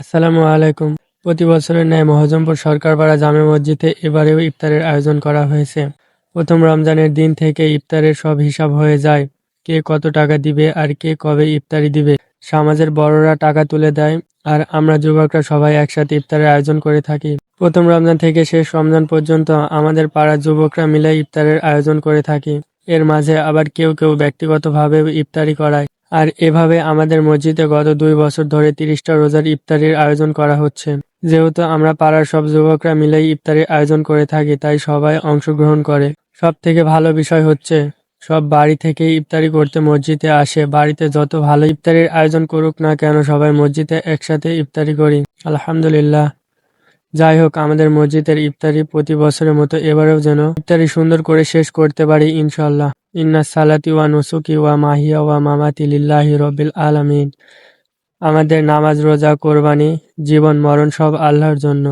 আসসালামু আলাইকুম। প্রতি বছরের ন্যায় মহজমপুর সরকারপাড়া জামে মসজিদে এবারেও ইফতারের আয়োজন করা হয়েছে। প্রথম রমজানের দিন থেকে ইফতারের সব হিসাব হয়ে যায়। কে কত টাকা দিবে আর কে কবে ইফতারি দিবে। সমাজের বড়রা টাকা তুলে দেয় আর আমরা যুবকরা সবাই একসাথে ইফতারের আয়োজন করে থাকি। প্রথম রমজান থেকে শেষ রমজান পর্যন্ত আমাদের পাড়ার যুবকরা মিলে ইফতারের আয়োজন করে থাকি। এর মাঝে আবার কেউ কেউ ব্যক্তিগতভাবে ইফতারি করায়। আর এভাবে আমাদের মসজিদে গত ২ বছর ধরে ৩০টা রোজার ইফতারির আয়োজন করা হচ্ছে। যেহেতু আমরা পাড়ার সব যুবকরা মিলেই ইফতারির আয়োজন করে থাকি, তাই সবাই অংশগ্রহণ করে। সব থেকে ভালো বিষয় হচ্ছে সব বাড়ি থেকেই ইফতারি করতে মসজিদে আসে। বাড়িতে যত ভালো ইফতারির আয়োজন করুক না কেন, সবাই মসজিদে একসাথে ইফতারি করি। আলহামদুলিল্লাহ। যাই হোক, আমাদের মসজিদের ইফতারি প্রতি বছরের মতো এবারেও যেন ইফতারি সুন্দর করে শেষ করতে পারি ইনশাল্লাহ। ইন্না সালাতি ওয়া নুসুকি ওয়া মাহিয়া ওয়া মামাতি লিল্লাহি রব্বিল আলামিন। আমাদের নামাজ, রোজা, কোরবানি, জীবন মরণ সব আল্লাহর জন্য।